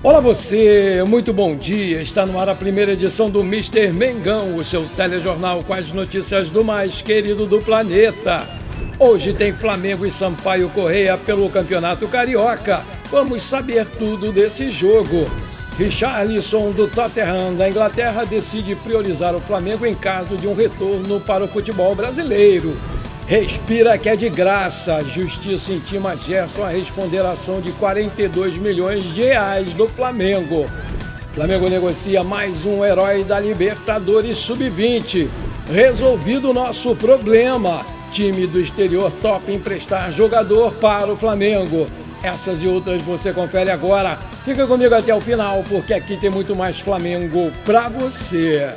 Olá você, muito bom dia. Está no ar a primeira edição do Mister Mengão, o seu telejornal com as notícias do mais querido do planeta. Hoje tem Flamengo e Sampaio Corrêa pelo Campeonato Carioca. Vamos saber tudo desse jogo. Richarlison do Tottenham da Inglaterra decide priorizar o Flamengo em caso de um retorno para o futebol brasileiro. Respira que é de graça. Justiça intima Gerson a responder a ação de 42 milhões de reais do Flamengo. Flamengo negocia mais um herói da Libertadores Sub-20. Resolvido o nosso problema. Time do exterior topa emprestar jogador para o Flamengo. Essas e outras você confere agora. Fica comigo até o final, porque aqui tem muito mais Flamengo pra você.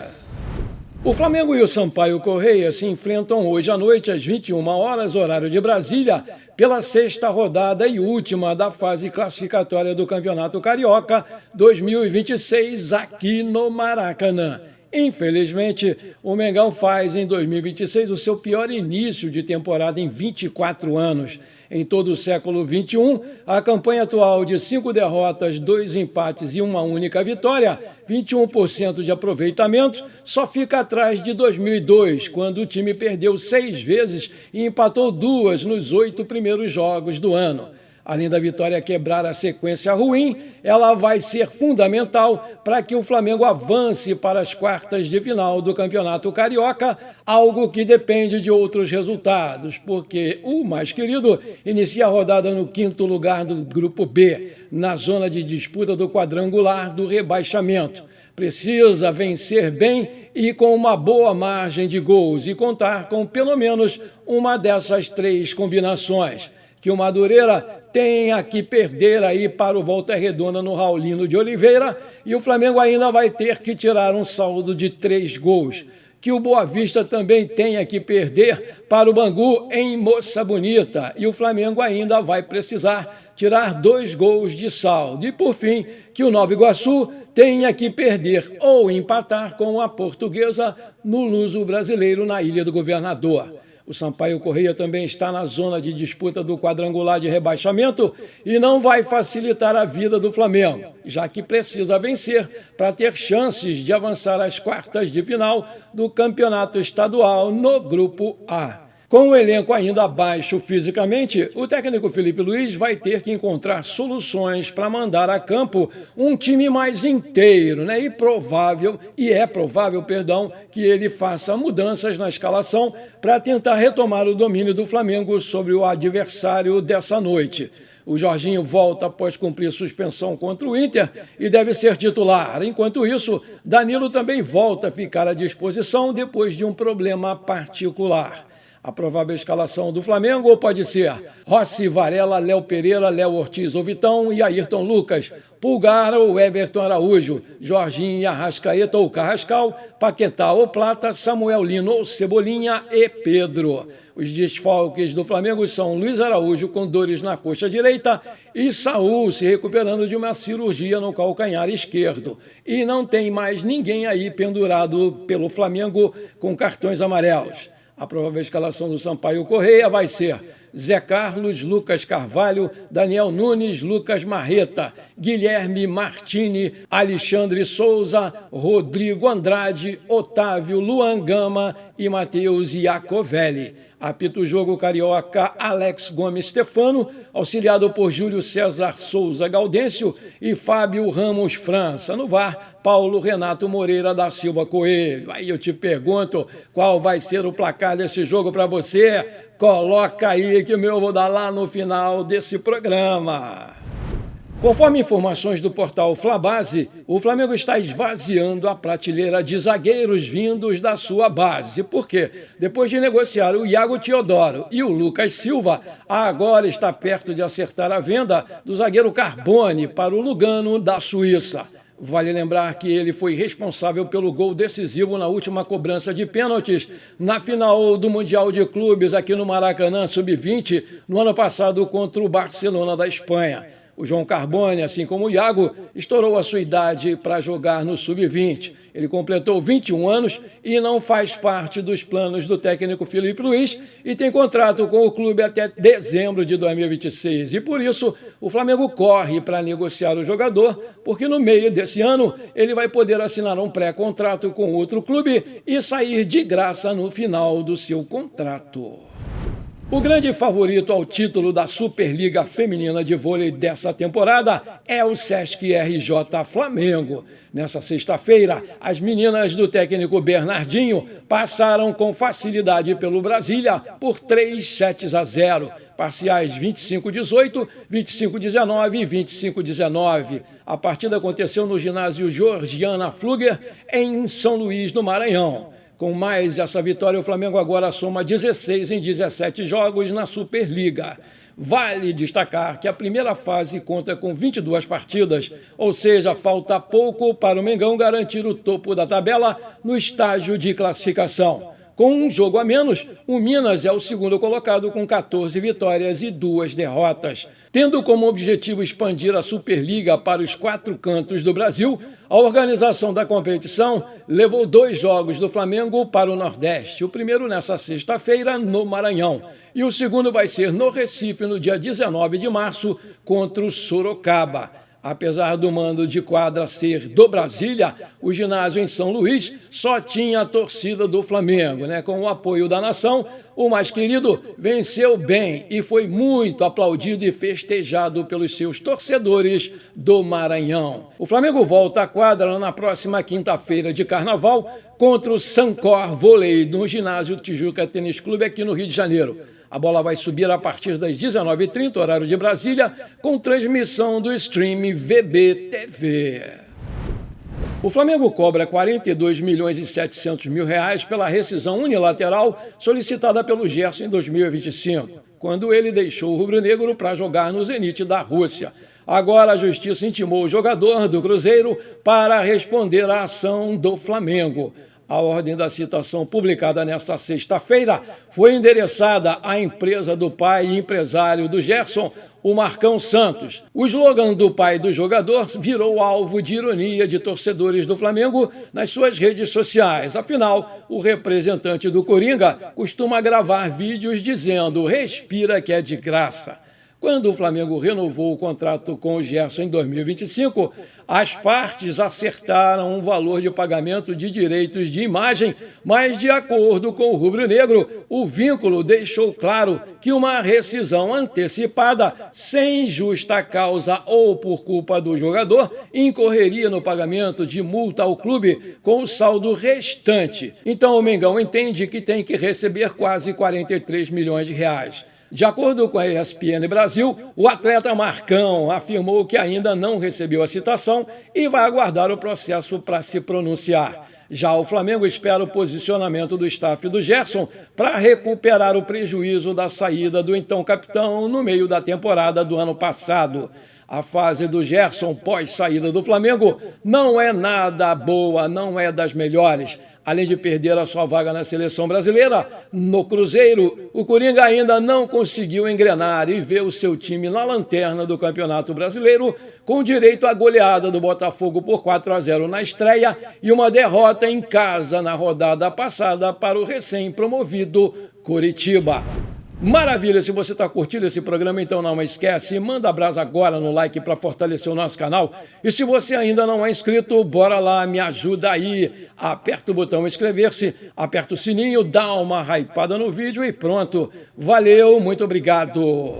O Flamengo e o Sampaio Corrêa se enfrentam hoje à noite às 21 horas, horário de Brasília, pela sexta rodada e última da fase classificatória do Campeonato Carioca 2026 aqui no Maracanã. Infelizmente, o Mengão faz em 2026 o seu pior início de temporada em 24 anos. Em todo o século XXI, a campanha atual de 5 derrotas, 2 empates e uma única vitória, 21% de aproveitamento, só fica atrás de 2002, quando o time perdeu 6 vezes e empatou 2 nos 8 primeiros jogos do ano. Além da vitória quebrar a sequência ruim, ela vai ser fundamental para que o Flamengo avance para as quartas de final do Campeonato Carioca, algo que depende de outros resultados, porque o mais querido inicia a rodada no 5º lugar do Grupo B, na zona de disputa do quadrangular do rebaixamento. Precisa vencer bem e com uma boa margem de gols e contar com pelo menos uma dessas 3 combinações. Que o Madureira tenha que perder aí para o Volta Redonda no Raulino de Oliveira e o Flamengo ainda vai ter que tirar um saldo de 3 gols. Que o Boa Vista também tenha que perder para o Bangu em Moça Bonita e o Flamengo ainda vai precisar tirar 2 gols de saldo. E por fim, que o Nova Iguaçu tenha que perder ou empatar com a Portuguesa no Luso Brasileiro na Ilha do Governador. O Sampaio Corrêa também está na zona de disputa do quadrangular de rebaixamento e não vai facilitar a vida do Flamengo, já que precisa vencer para ter chances de avançar às quartas de final do Campeonato Estadual no Grupo A. Com o elenco ainda abaixo fisicamente, o técnico Felipe Luiz vai ter que encontrar soluções para mandar a campo um time mais inteiro, né? É provável, que ele faça mudanças na escalação para tentar retomar o domínio do Flamengo sobre o adversário dessa noite. O Jorginho volta após cumprir suspensão contra o Inter e deve ser titular. Enquanto isso, Danilo também volta a ficar à disposição depois de um problema particular. A provável escalação do Flamengo pode ser Rossi, Varela, Léo Pereira, Léo Ortiz ou Vitão e Ayrton Lucas, Pulgar ou Everton Araújo, Jorginho e Arrascaeta ou Carrascal, Paquetá ou Plata, Samuel Lino ou Cebolinha e Pedro. Os desfalques do Flamengo são Luiz Araújo com dores na coxa direita e Saúl se recuperando de uma cirurgia no calcanhar esquerdo. E não tem mais ninguém aí pendurado pelo Flamengo com cartões amarelos. A provável escalação do Sampaio Corrêa vai ser Zé Carlos, Lucas Carvalho, Daniel Nunes, Lucas Marreta, Guilherme Martini, Alexandre Souza, Rodrigo Andrade, Otávio, Luan Gama e Matheus Iacovelli. Apita o jogo carioca Alex Gomes Stefano, auxiliado por Júlio César Souza Gaudêncio e Fábio Ramos França. No VAR, Paulo Renato Moreira da Silva Coelho. Aí eu te pergunto, qual vai ser o placar desse jogo para você? Coloca aí que o meu eu vou dar lá no final desse programa. Conforme informações do portal Flabase, o Flamengo está esvaziando a prateleira de zagueiros vindos da sua base. Por quê? Depois de negociar o Iago Teodoro e o Lucas Silva, agora está perto de acertar a venda do zagueiro Carbone para o Lugano da Suíça. Vale lembrar que ele foi responsável pelo gol decisivo na última cobrança de pênaltis na final do Mundial de Clubes aqui no Maracanã Sub-20 no ano passado contra o Barcelona da Espanha. O João Carbone, assim como o Iago, estourou a sua idade para jogar no Sub-20. Ele completou 21 anos e não faz parte dos planos do técnico Felipe Luiz e tem contrato com o clube até dezembro de 2026. E por isso, o Flamengo corre para negociar o jogador, porque no meio desse ano ele vai poder assinar um pré-contrato com outro clube e sair de graça no final do seu contrato. O grande favorito ao título da Superliga Feminina de Vôlei dessa temporada é o Sesc RJ Flamengo. Nessa sexta-feira, as meninas do técnico Bernardinho passaram com facilidade pelo Brasília por 3-0, parciais 25-18, 25-19 e 25-19. A partida aconteceu no ginásio Georgiana Fluger, em São Luís do Maranhão. Com mais essa vitória, o Flamengo agora soma 16 em 17 jogos na Superliga. Vale destacar que a primeira fase conta com 22 partidas, ou seja, falta pouco para o Mengão garantir o topo da tabela no estágio de classificação. Com um jogo a menos, o Minas é o segundo colocado com 14 vitórias e 2 derrotas. Tendo como objetivo expandir a Superliga para os 4 cantos do Brasil, a organização da competição levou 2 jogos do Flamengo para o Nordeste. O primeiro nessa sexta-feira, no Maranhão. E o segundo vai ser no Recife, no dia 19 de março, contra o Sorocaba. Apesar do mando de quadra ser do Brasília, o ginásio em São Luís só tinha a torcida do Flamengo, Com o apoio da nação, o mais querido venceu bem e foi muito aplaudido e festejado pelos seus torcedores do Maranhão. O Flamengo volta à quadra na próxima quinta-feira de Carnaval contra o Sancor Vôlei no ginásio Tijuca Tênis Clube aqui no Rio de Janeiro. A bola vai subir a partir das 19h30, horário de Brasília, com transmissão do stream VBTV. O Flamengo cobra 42 milhões e 700 mil reais pela rescisão unilateral solicitada pelo Gerson em 2025, quando ele deixou o rubro-negro para jogar no Zenit da Rússia. Agora a Justiça intimou o jogador do Cruzeiro para responder à ação do Flamengo. A ordem da citação, publicada nesta sexta-feira, foi endereçada à empresa do pai e empresário do Gerson, o Marcão Santos. O slogan do pai do jogador virou alvo de ironia de torcedores do Flamengo nas suas redes sociais. Afinal, o representante do Coringa costuma gravar vídeos dizendo "respira que é de graça". Quando o Flamengo renovou o contrato com o Gerson em 2025, as partes acertaram um valor de pagamento de direitos de imagem, mas, de acordo com o rubro-negro, o vínculo deixou claro que uma rescisão antecipada, sem justa causa ou por culpa do jogador, incorreria no pagamento de multa ao clube com o saldo restante. Então, o Mengão entende que tem que receber quase 43 milhões de reais. De acordo com a ESPN Brasil, o atleta Marcão afirmou que ainda não recebeu a citação e vai aguardar o processo para se pronunciar. Já o Flamengo espera o posicionamento do staff do Gerson para recuperar o prejuízo da saída do então capitão no meio da temporada do ano passado. A fase do Gerson pós-saída do Flamengo não é nada boa, não é das melhores. Além de perder a sua vaga na seleção brasileira, no Cruzeiro, o Coringa ainda não conseguiu engrenar e ver o seu time na lanterna do Campeonato Brasileiro, com direito à goleada do Botafogo por 4-0 na estreia e uma derrota em casa na rodada passada para o recém-promovido Coritiba. Maravilha, se você está curtindo esse programa, então não esquece, manda abraço agora no like para fortalecer o nosso canal. E se você ainda não é inscrito, bora lá, me ajuda aí. Aperta o botão inscrever-se, aperta o sininho, dá uma hypada no vídeo e pronto. Valeu, muito obrigado.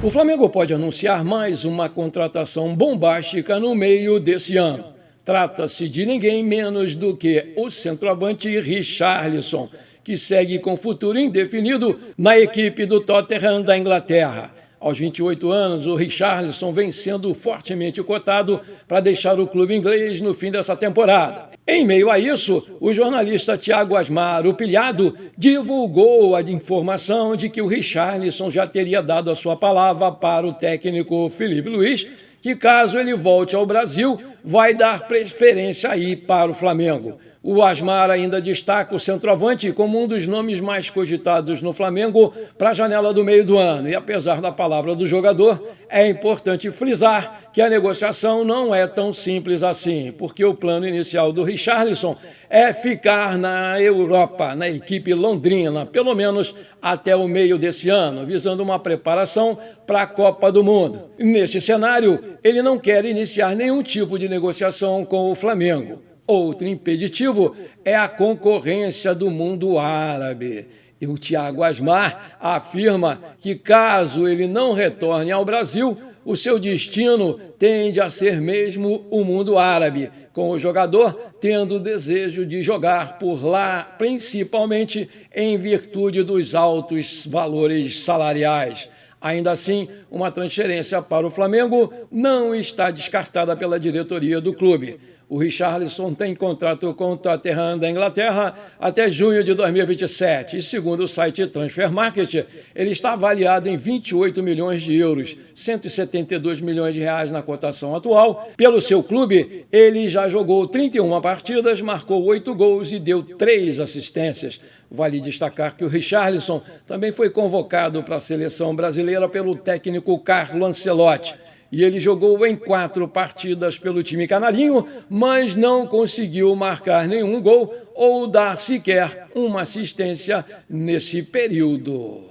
O Flamengo pode anunciar mais uma contratação bombástica no meio desse ano. Trata-se de ninguém menos do que o centroavante Richarlison, que segue com futuro indefinido na equipe do Tottenham da Inglaterra. Aos 28 anos, o Richarlison vem sendo fortemente cotado para deixar o clube inglês no fim dessa temporada. Em meio a isso, o jornalista Thiago Asmar, o Pilhado, divulgou a informação de que o Richarlison já teria dado a sua palavra para o técnico Felipe Luiz, que caso ele volte ao Brasil, vai dar preferência aí para o Flamengo. O Asmar ainda destaca o centroavante como um dos nomes mais cogitados no Flamengo para a janela do meio do ano. E apesar da palavra do jogador, é importante frisar que a negociação não é tão simples assim, porque o plano inicial do Richarlison é ficar na Europa, na equipe londrina, pelo menos até o meio desse ano, visando uma preparação para a Copa do Mundo. Nesse cenário, ele não quer iniciar nenhum tipo de negociação com o Flamengo. Outro impeditivo é a concorrência do mundo árabe. E o Thiago Asmar afirma que, caso ele não retorne ao Brasil, o seu destino tende a ser mesmo o mundo árabe, com o jogador tendo o desejo de jogar por lá, principalmente em virtude dos altos valores salariais. Ainda assim, uma transferência para o Flamengo não está descartada pela diretoria do clube. O Richarlison tem contrato com o Tottenham da Inglaterra até junho de 2027 e, segundo o site Transfer Market, ele está avaliado em 28 milhões de euros, 172 milhões de reais na cotação atual. Pelo seu clube, ele já jogou 31 partidas, marcou 8 gols e deu 3 assistências. Vale destacar que o Richarlison também foi convocado para a seleção brasileira pelo técnico Carlo Ancelotti. E ele jogou em 4 partidas pelo time canarinho, mas não conseguiu marcar nenhum gol ou dar sequer uma assistência nesse período.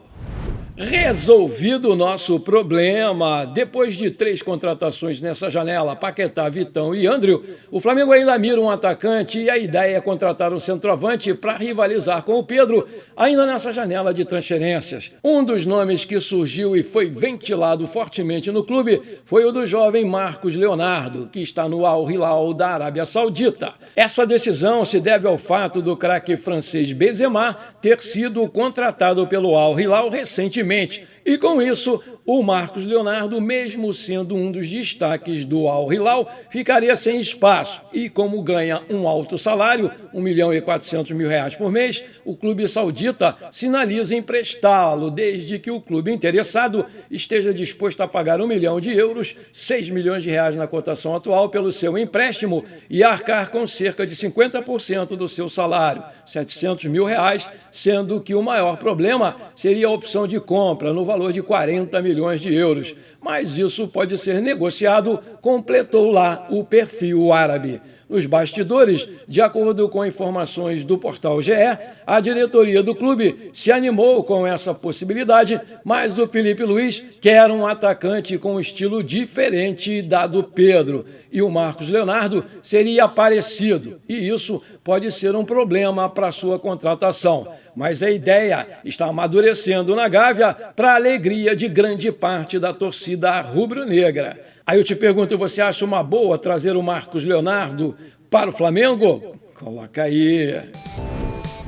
Resolvido o nosso problema, depois de 3 contratações nessa janela, Paquetá, Vitão e Andreu, o Flamengo ainda mira um atacante e a ideia é contratar um centroavante para rivalizar com o Pedro, ainda nessa janela de transferências. Um dos nomes que surgiu e foi ventilado fortemente no clube foi o do jovem Marcos Leonardo, que está no Al Hilal da Arábia Saudita. Essa decisão se deve ao fato do craque francês Benzema ter sido contratado pelo Al Hilal recentemente. E com isso, o Marcos Leonardo, mesmo sendo um dos destaques do Al Hilal, ficaria sem espaço. E como ganha um alto salário, 1.400.000 reais por mês, o clube saudita sinaliza emprestá-lo, desde que o clube interessado esteja disposto a pagar 1 milhão de euros, 6 milhões de reais na cotação atual, pelo seu empréstimo e arcar com cerca de 50% do seu salário, 700 mil reais, sendo que o maior problema seria a opção de compra, no valor de 40 milhões de euros. Mas isso pode ser negociado, completou lá o perfil árabe. Nos bastidores, de acordo com informações do portal GE, a diretoria do clube se animou com essa possibilidade, mas o Felipe Luiz quer um atacante com estilo diferente da do Pedro. E o Marcos Leonardo seria parecido, e isso pode ser um problema para sua contratação. Mas a ideia está amadurecendo na Gávea para a alegria de grande parte da torcida rubro-negra. Aí eu te pergunto, você acha uma boa trazer o Marcos Leonardo para o Flamengo? Coloca aí.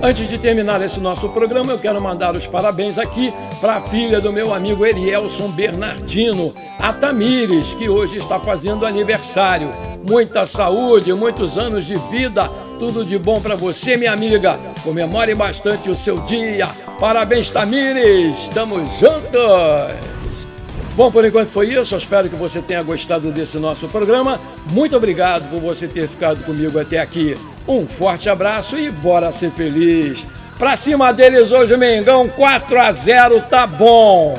Antes de terminar esse nosso programa, eu quero mandar os parabéns aqui para a filha do meu amigo Elielson Bernardino, a Tamires, que hoje está fazendo aniversário. Muita saúde, muitos anos de vida, tudo de bom para você, minha amiga. Comemore bastante o seu dia. Parabéns, Tamires. Tamo juntos. Bom, por enquanto foi isso. Eu espero que você tenha gostado desse nosso programa. Muito obrigado por você ter ficado comigo até aqui. Um forte abraço e bora ser feliz. Pra cima deles hoje, Mengão, 4-0, tá bom.